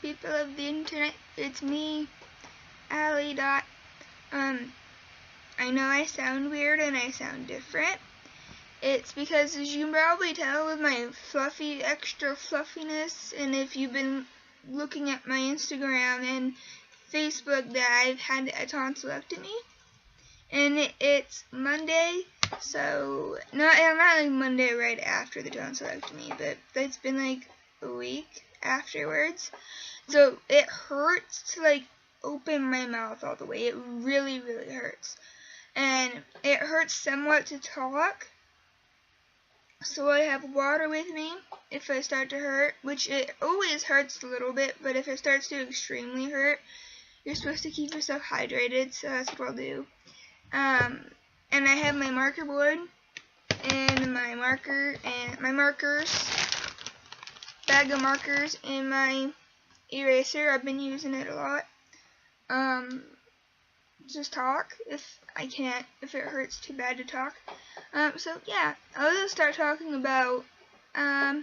people of the internet. It's me, Allie Dot. I know I sound weird and I sound different. It's because, as you can probably tell with my fluffy, extra fluffiness, and if you've been looking at my Instagram and Facebook, that I've had a tonsillectomy. And it's Monday, so not like Monday right after the tonsillectomy, but it's been like a week afterwards. So it hurts to like open my mouth all the way. It really, really hurts. And it hurts somewhat to talk. So I have water with me if I start to hurt, which it always hurts a little bit, but if it starts to extremely hurt, you're supposed to keep yourself hydrated, so that's what I'll do. And I have my marker board and my markers, bag of markers, and my eraser. I've been using it a lot. Just talk if it hurts too bad to talk. So yeah, I'll just start talking about, I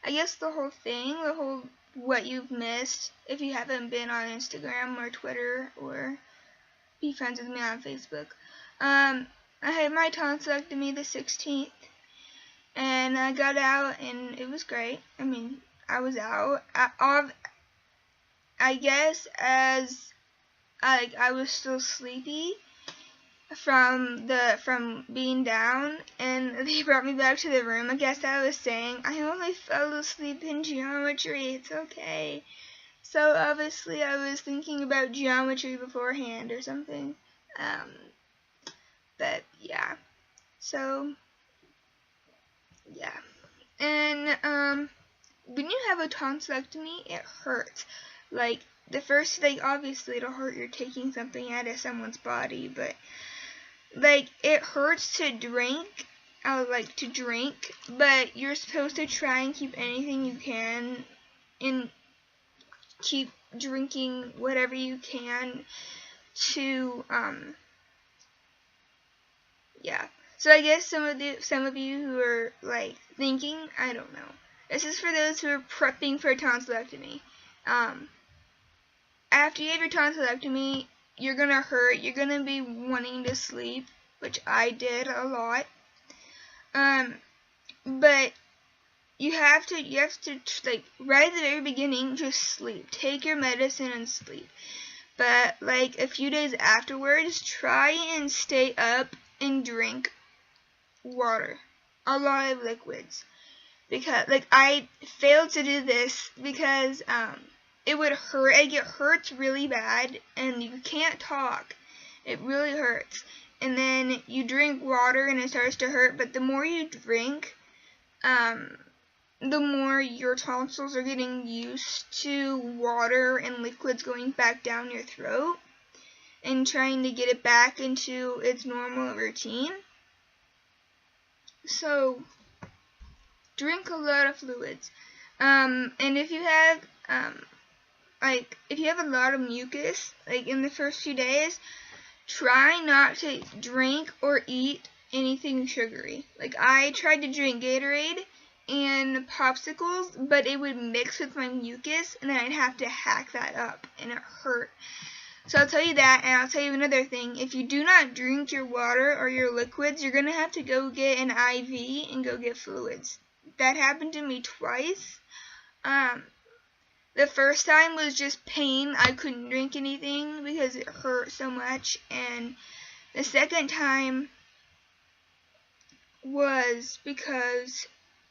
guess the whole thing, what you've missed if you haven't been on Instagram or Twitter or be friends with me on Facebook. I had my tonsillectomy the 16th, and I got out, and it was great. I mean, I was out. I guess as I was still sleepy from being down, and they brought me back to the room. I guess I was saying, I only fell asleep in geometry. It's okay. So obviously I was thinking about geometry beforehand or something. But yeah. So yeah. And when you have a tonsillectomy, it hurts. Like the first thing, obviously it'll hurt. You're taking something out of someone's body, but like it hurts to drink. I would like to drink, but you're supposed to try and keep anything you can and keep drinking whatever you can to yeah. So I guess some of you who are like thinking, I don't know. This is for those who are prepping for a tonsillectomy. After you have your tonsillectomy, you're gonna hurt. You're gonna be wanting to sleep, which I did a lot. But you have to like right at the very beginning, just sleep. Take your medicine and sleep. But like a few days afterwards, try and stay up and drink water, a lot of liquids. Because like I failed to do this because it would hurt. It hurts really bad, and you can't talk. It really hurts. And then you drink water, and it starts to hurt. But the more you drink, the more your tonsils are getting used to water and liquids going back down your throat and trying to get it back into its normal routine. So drink a lot of fluids. And if you have if you have a lot of mucus, like in the first few days, try not to drink or eat anything sugary. Like I tried to drink Gatorade and popsicles, but it would mix with my mucus, and then I'd have to hack that up, and it hurt. So I'll tell you that, and I'll tell you another thing. If you do not drink your water or your liquids, you're going to have to go get an IV and go get fluids. That happened to me twice. The first time was just pain. I couldn't drink anything because it hurt so much, and the second time was because,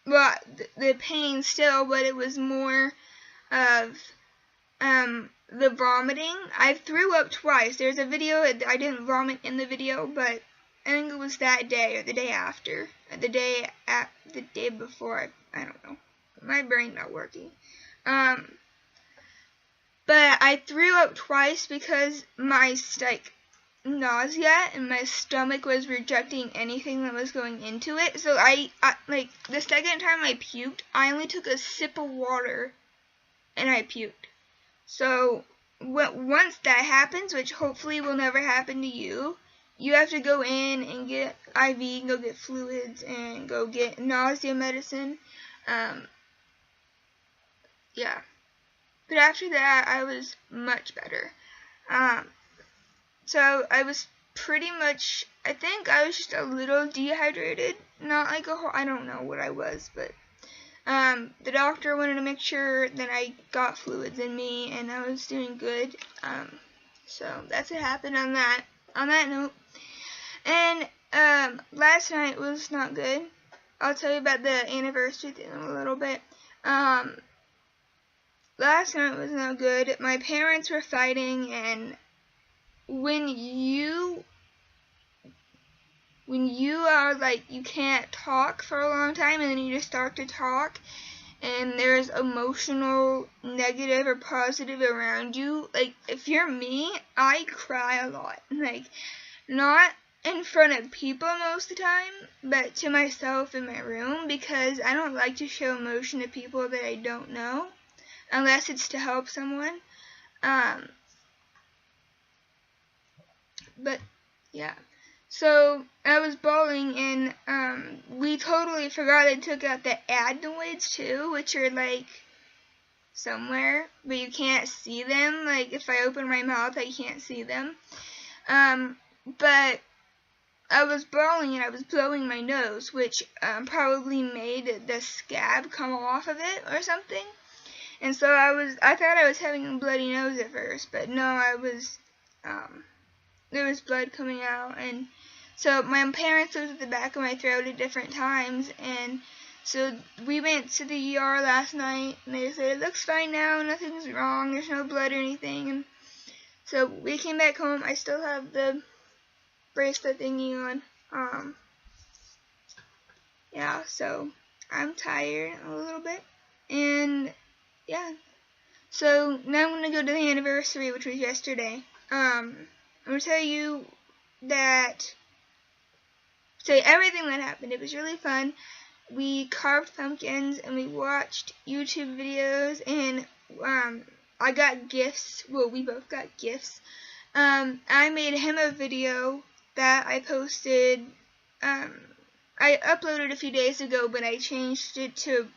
well, the pain still, but it was more of the vomiting. I threw up twice. There's a video. I didn't vomit in the video, but I think it was that day or the day after, the day before. I don't know. My brain not working. But I threw up twice because my nausea and my stomach was rejecting anything that was going into it. So I like the second time I puked, I only took a sip of water and I puked. So once that happens, which hopefully will never happen to you, you have to go in and get IV, and go get fluids, and go get nausea medicine. Yeah. But after that, I was much better. So I was pretty much, I think I was just a little dehydrated. Not like a whole, I don't know what I was, but the doctor wanted to make sure that I got fluids in me and I was doing good. So that's what happened on that note. And last night was not good. I'll tell you about the anniversary thing in a little bit. Last night was not good. My parents were fighting, and when you are like, you can't talk for a long time and then you just start to talk and there's emotional negative or positive around you, like if you're me, I cry a lot. Like, not in front of people most of the time, but to myself in my room, because I don't like to show emotion to people that I don't know unless it's to help someone. But yeah, so I was bawling, and we totally forgot I took out the adenoids too, which are like somewhere, but you can't see them. Like if I open my mouth, I can't see them. But I was bawling and I was blowing my nose, which probably made the scab come off of it or something. And so I thought I was having a bloody nose at first, but no, there was blood coming out. And so my parents looked at the back of my throat at different times, and so we went to the ER last night, and they said, it looks fine now, nothing's wrong, there's no blood or anything. And so we came back home. I still have the bracelet thingy on. Yeah, so I'm tired a little bit, and yeah. So now I'm gonna go to the anniversary, which was yesterday. I'm gonna tell you everything that happened. It was really fun. We carved pumpkins and we watched YouTube videos, and I got gifts. Well, we both got gifts. I made him a video that I posted. I uploaded a few days ago, but I changed it to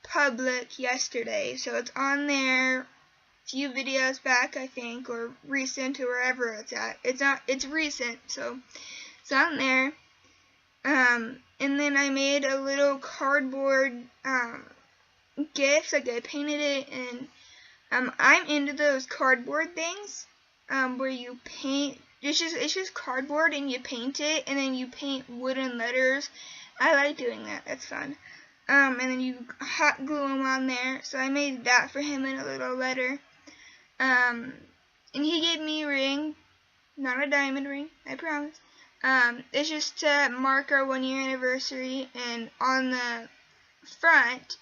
public yesterday, so it's on there a few videos back, I think, or recent, or wherever it's at. It's recent, so it's on there. And then I made a little cardboard gift, like I painted it, and I'm into those cardboard things where you paint. It's just cardboard and you paint it, and then you paint wooden letters. I like doing that. That's fun. And then you hot glue them on there. So I made that for him in a little letter. And he gave me a ring, not a diamond ring, I promise. It's just to mark our 1-year anniversary, and on the front,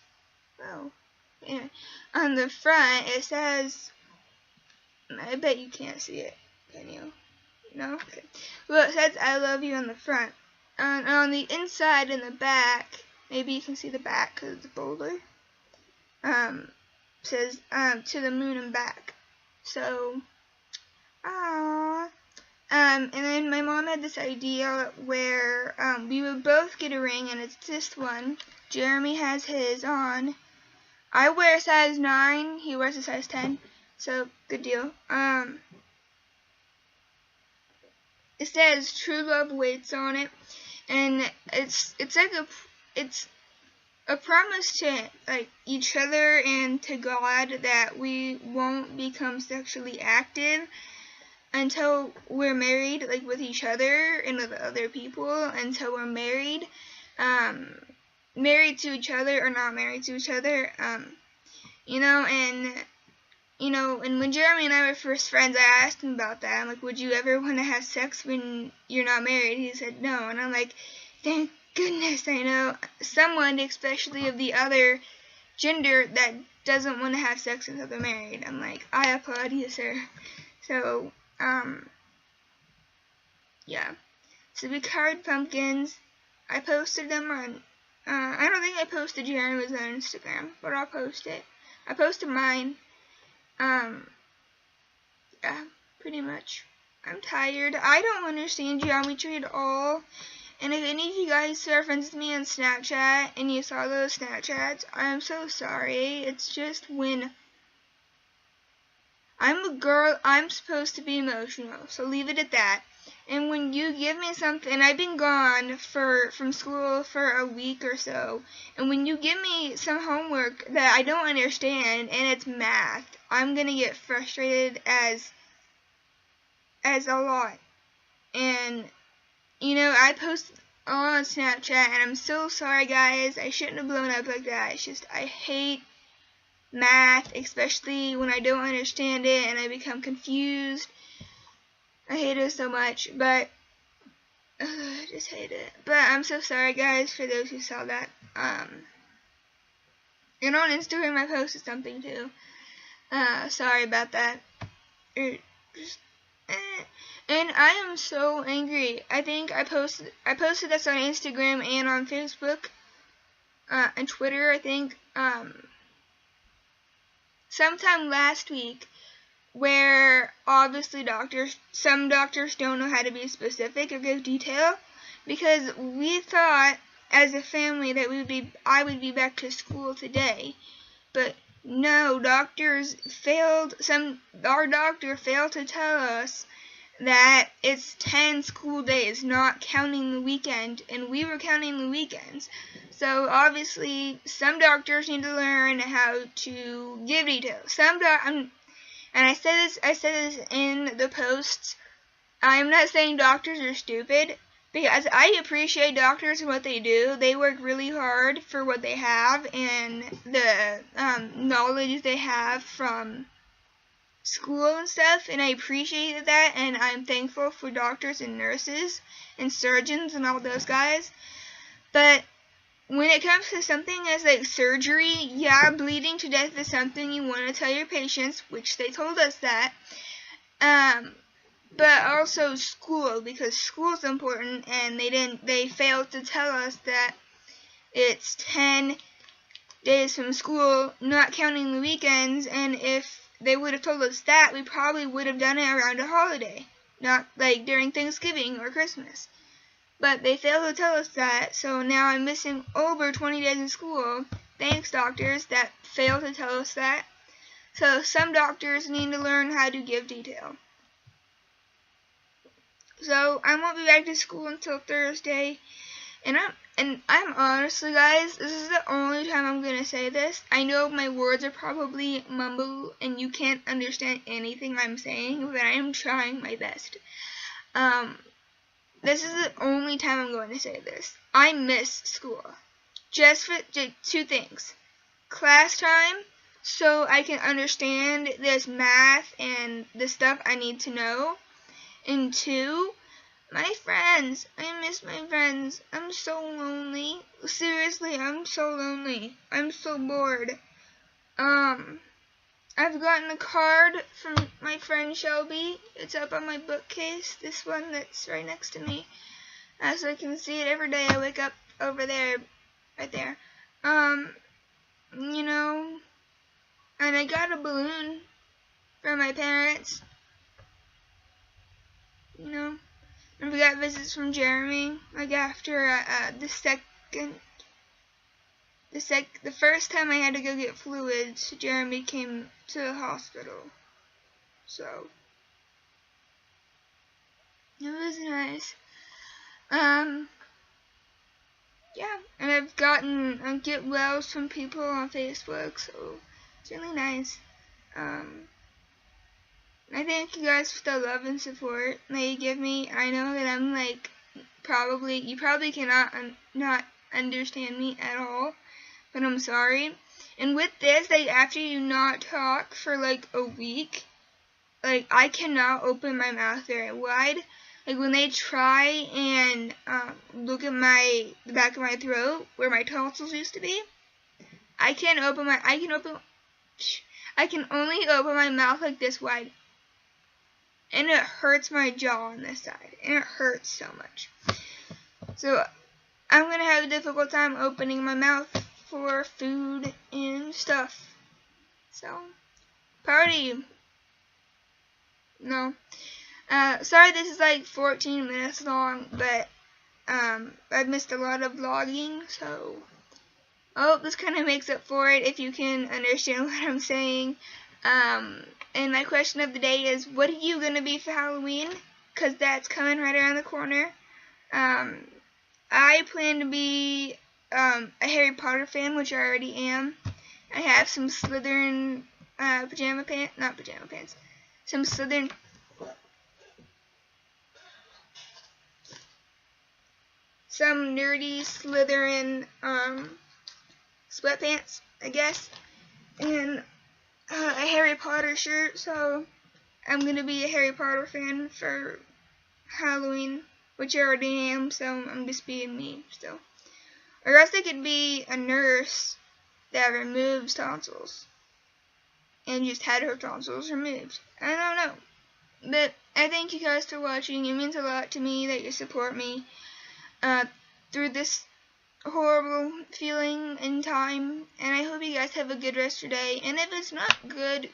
on the front it says, I bet you can't see it, can you? No? Okay. Well, it says I love you on the front. And on the inside and the back, maybe you can see the back because it's bolder, says to the moon and back. So, and then my mom had this idea where we would both get a ring, and it's this one. Jeremy has his on. I wear a size 9. He wears a size 10. So, good deal. It says True Love Waits on it, and it's a promise to like each other and to God that we won't become sexually active until we're married, like with each other and with other people, until we're married, married to each other or not married to each other, and when Jeremy and I were first friends, I asked him about that. I'm like, would you ever want to have sex when you're not married? He said no, and I'm like, thank goodness I know someone, especially of the other gender, that doesn't want to have sex until they're married. I'm like, I applaud you, sir. So, yeah. So we carved pumpkins. I posted them on, I don't think I posted Jeremy's on Instagram, but I'll post it. I posted mine. Yeah, pretty much. I'm tired. I don't understand geometry at all. And if any of you guys are friends with me on Snapchat and you saw those Snapchats, I'm so sorry. It's just when I'm a girl, I'm supposed to be emotional, so leave it at that. And when you give me something, I've been gone from school for a week or so, and when you give me some homework that I don't understand, and it's math, I'm gonna get frustrated as a lot. And, you know, I post on Snapchat, and I'm so sorry, guys. I shouldn't have blown up like that. It's just, I hate math, especially when I don't understand it and I become confused. I hate it so much, but I just hate it. But I'm so sorry, guys, for those who saw that. And on Instagram, I posted something too. Sorry about that. And I am so angry. I think I posted this on Instagram and on Facebook, and Twitter, I think, sometime last week, where obviously some doctors don't know how to be specific or give detail, because we thought as a family that I would be back to school today, but no, our doctor failed to tell us that it's 10 school days, not counting the weekend, and we were counting the weekends. So obviously, some doctors need to learn how to give details. And I said this in the posts. I'm not saying doctors are stupid, because I appreciate doctors and what they do. They work really hard for what they have and the knowledge they have from school and stuff, and I appreciate that, and I'm thankful for doctors and nurses and surgeons and all those guys. But when it comes to something as like surgery, yeah, bleeding to death is something you want to tell your patients, which they told us that. But also school, because school's important, and they failed to tell us that it's 10 days from school, not counting the weekends, and if they would have told us that, we probably would have done it around a holiday, not like during Thanksgiving or Christmas. But they failed to tell us that, so now I'm missing over 20 days of school. Thanks, doctors, that failed to tell us that. So some doctors need to learn how to give detail. So I won't be back to school until Thursday, and I'm honestly, guys, this is the only time I'm gonna say this. I know my words are probably mumble and you can't understand anything I'm saying, but I am trying my best. This is the only time I'm going to say this. I miss school. Just for two things: class time, so I can understand this math and the stuff I need to know, and two, my friends. I miss my friends. I'm so lonely. Seriously, I'm so lonely. I'm so bored. I've gotten a card from my friend Shelby. It's up on my bookcase. This one that's right next to me. So I can see it every day. I wake up over there, right there. You know, and I got a balloon from my parents. You know. And we got visits from Jeremy, like after the first time I had to go get fluids, Jeremy came to the hospital. So it was nice. Yeah, and I've gotten get wells from people on Facebook, so it's really nice. I thank you guys for the love and support that you give me. I know that I'm like, you probably cannot not understand me at all, but I'm sorry. And with this, like, after you not talk for like a week, like, I cannot open my mouth very wide. Like, when they try and look at the back of my throat where my tonsils used to be, I can only open my mouth like this wide. And it hurts my jaw on this side. And it hurts so much. So I'm going to have a difficult time opening my mouth for food and stuff. So, party. No. Sorry this is like 14 minutes long, but I've missed a lot of vlogging, so I hope this kind of makes up for it if you can understand what I'm saying. And my question of the day is, what are you going to be for Halloween? Because that's coming right around the corner. I plan to be a Harry Potter fan, which I already am. I have some Slytherin some Slytherin some nerdy Slytherin sweatpants, I guess, and a Harry Potter shirt, so I'm going to be a Harry Potter fan for Halloween, which I already am, so I'm just being me still. Or else I could be a nurse that removes tonsils and just had her tonsils removed. I don't know. But I thank you guys for watching. It means a lot to me that you support me through this horrible feeling in time, and I hope you guys have a good rest of your day. And if it's not good,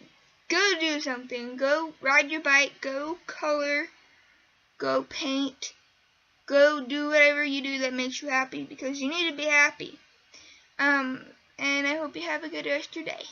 go do something. Go ride your bike, go color, go paint, go do whatever you do that makes you happy, because you need to be happy. And I hope you have a good rest of your day.